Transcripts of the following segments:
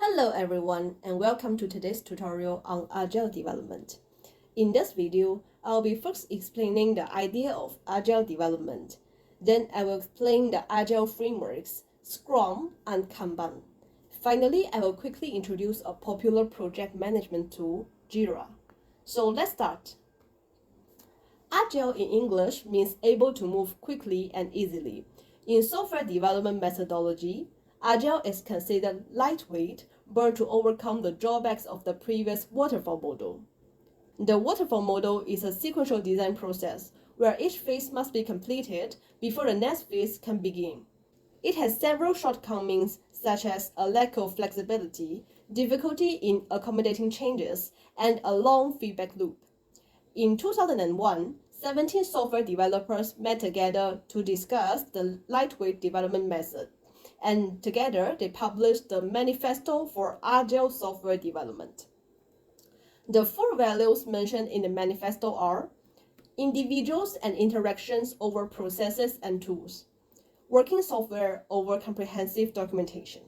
Hello everyone and welcome to today's tutorial on Agile development. In this video, I'll be first explaining the idea of Agile development. Then I will explain the Agile frameworks, Scrum and Kanban. Finally, I will quickly introduce a popular project management tool, Jira. So let's start. Agile in English means able to move quickly and easily. In software development methodology, Agile is considered lightweight, but to overcome the drawbacks of the previous waterfall model. The waterfall model is a sequential design process where each phase must be completed before the next phase can begin. It has several shortcomings such as a lack of flexibility, difficulty in accommodating changes, and a long feedback loop. In 2001, 17 software developers met together to discuss the lightweight development method, and together they published the Manifesto for Agile Software Development. The four values mentioned in the manifesto are individuals and interactions over processes and tools, working software over comprehensive documentation,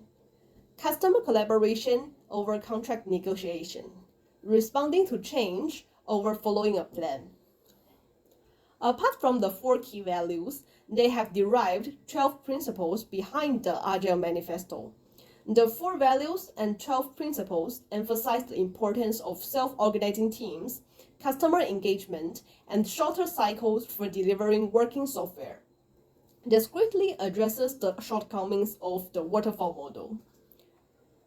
customer collaboration over contract negotiation, responding to change over following a plan. Apart from the four key values, they have derived 12 principles behind the Agile Manifesto. The four values and 12 principles emphasize the importance of self-organizing teams, customer engagement, and shorter cycles for delivering working software. This greatly addresses the shortcomings of the waterfall model.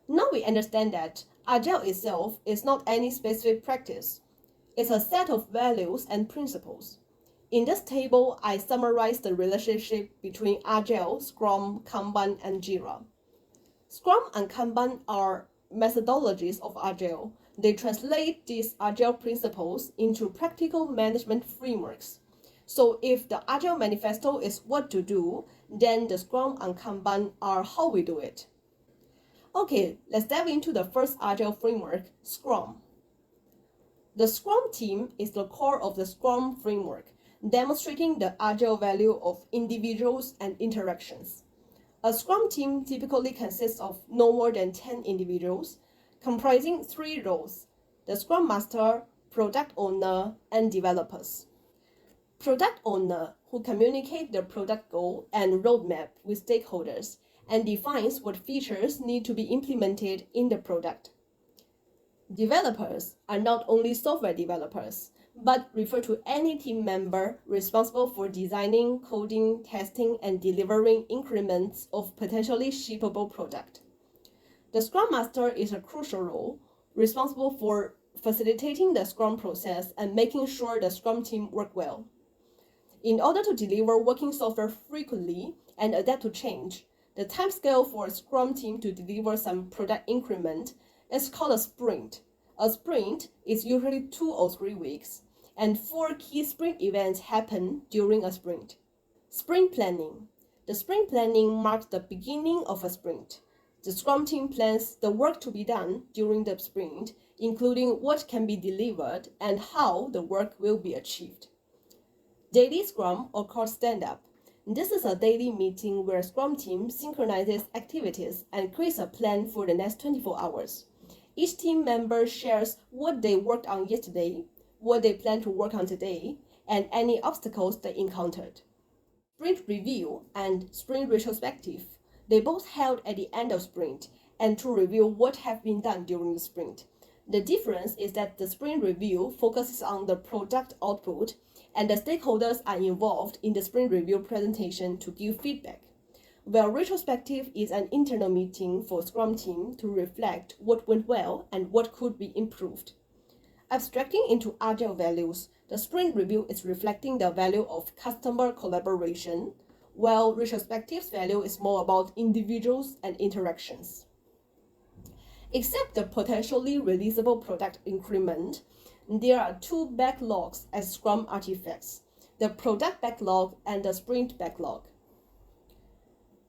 Now we understand that Agile itself is not any specific practice. It's a set of values and principles. In this table, I summarize the relationship between Agile, Scrum, Kanban, and Jira. Scrum and Kanban are methodologies of Agile. They translate these Agile principles into practical management frameworks. So if the Agile Manifesto is what to do, then the Scrum and Kanban are how we do it. Okay, let's dive into the first Agile framework, Scrum. The Scrum team is the core of the Scrum framework, demonstrating the Agile value of individuals and interactions. A Scrum team typically consists of no more than 10 individuals, comprising three roles: the Scrum Master, Product Owner, and developers. Product Owner, who communicate the product goal and roadmap with stakeholders and defines what features need to be implemented in the product. Developers are not only software developers, but refer to any team member responsible for designing, coding, testing, and delivering increments of potentially shippable product. The Scrum Master is a crucial role, responsible for facilitating the Scrum process and making sure the Scrum team work well. In order to deliver working software frequently and adapt to change, the timescale for a Scrum team to deliver some product increment is called a sprint. A sprint is usually 2 or 3 weeks, and 4 key sprint events happen during a sprint. Sprint planning. The sprint planning marks the beginning of a sprint. The Scrum team plans the work to be done during the sprint, including what can be delivered and how the work will be achieved. Daily Scrum, or called stand-up. This is a daily meeting where Scrum team synchronizes activities and creates a plan for the next 24 hours. Each team member shares what they worked on yesterday, what they plan to work on today, and any obstacles they encountered. Sprint review and sprint retrospective. They both held at the end of sprint and to review what have been done during the sprint. The difference is that the sprint review focuses on the product output, and the stakeholders are involved in the sprint review presentation to give feedback, while retrospective is an internal meeting for Scrum team to reflect what went well and what could be improved. Abstracting into Agile values, the sprint review is reflecting the value of customer collaboration, while retrospective's value is more about individuals and interactions. Except the potentially releasable product increment, there are two backlogs as Scrum artifacts: the product backlog and the sprint backlog.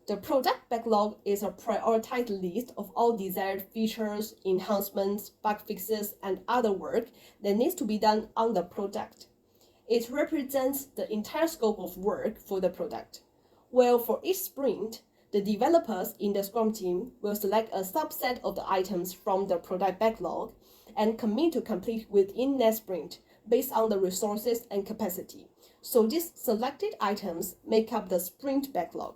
The product backlog is a prioritized list of all desired features, enhancements, bug fixes, and other work that needs to be done on the product. It represents the entire scope of work for the product. While for each sprint, The developers in the Scrum team will select a subset of the items from the product backlog and commit to complete within next sprint based on the resources and capacity. So these selected items make up the sprint backlog.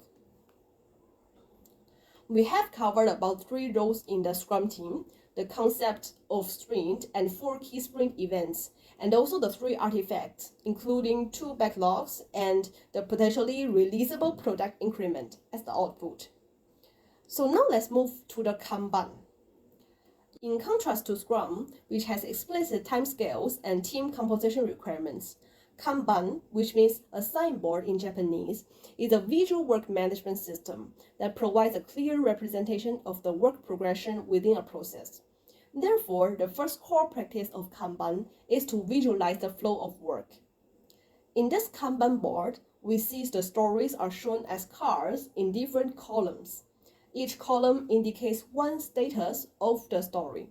We have covered about 3 roles in the Scrum team: the concept of sprint and 4 key sprint events, and also the 3 artifacts, including 2 backlogs and the potentially releasable product increment as the output. So now let's move to the Kanban. In contrast to Scrum, which has explicit timescales and team composition requirements, Kanban, which means a signboard in Japanese, is a visual work management system that provides a clear representation of the work progression within a process. Therefore, the first core practice of Kanban is to visualize the flow of work. In this Kanban board, we see the stories are shown as cards in different columns. Each column indicates one status of the story.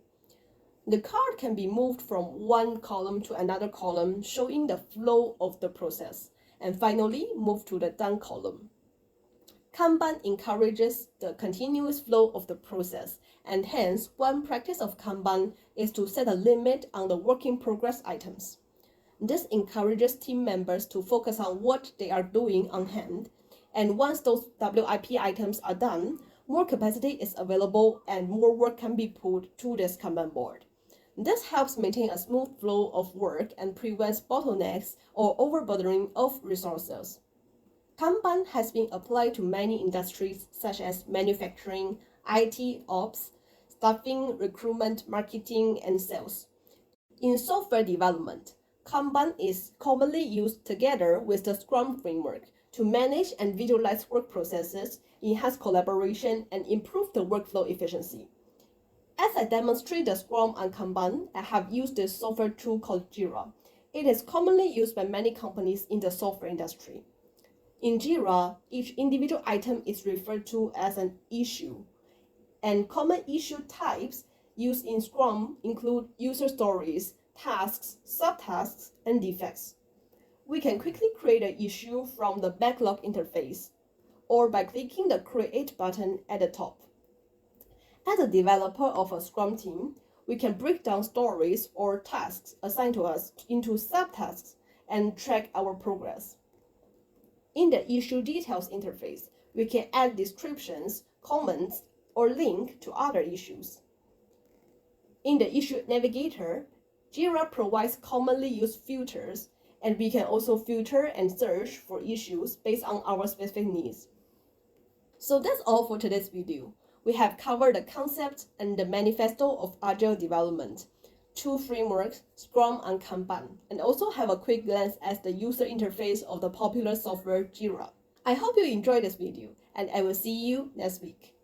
The card can be moved from one column to another column, showing the flow of the process, and finally move to the done column. Kanban encourages the continuous flow of the process, and hence one practice of Kanban is to set a limit on the work in progress items. This encourages team members to focus on what they are doing on hand, and once those WIP items are done, more capacity is available and more work can be put to this Kanban board. This helps maintain a smooth flow of work and prevents bottlenecks or overburdening of resources. Kanban has been applied to many industries such as manufacturing, IT, ops, staffing, recruitment, marketing, and sales. In software development, Kanban is commonly used together with the Scrum framework to manage and visualize work processes, enhance collaboration, and improve the workflow efficiency. As I demonstrate the Scrum and Kanban, I have used this software tool called Jira. It is commonly used by many companies in the software industry. In Jira, each individual item is referred to as an issue, and common issue types used in Scrum include user stories, tasks, subtasks, and defects. We can quickly create an issue from the backlog interface, or by clicking the Create button at the top. As a developer of a Scrum team, we can break down stories or tasks assigned to us into subtasks and track our progress. In the Issue Details interface, we can add descriptions, comments, or link to other issues. In the Issue Navigator, Jira provides commonly used filters, and we can also filter and search for issues based on our specific needs. So that's all for today's video. We have covered the concept and the manifesto of Agile development, 2 frameworks, Scrum and Kanban, and also have a quick glance at the user interface of the popular software Jira. I hope you enjoyed this video, and I will see you next week.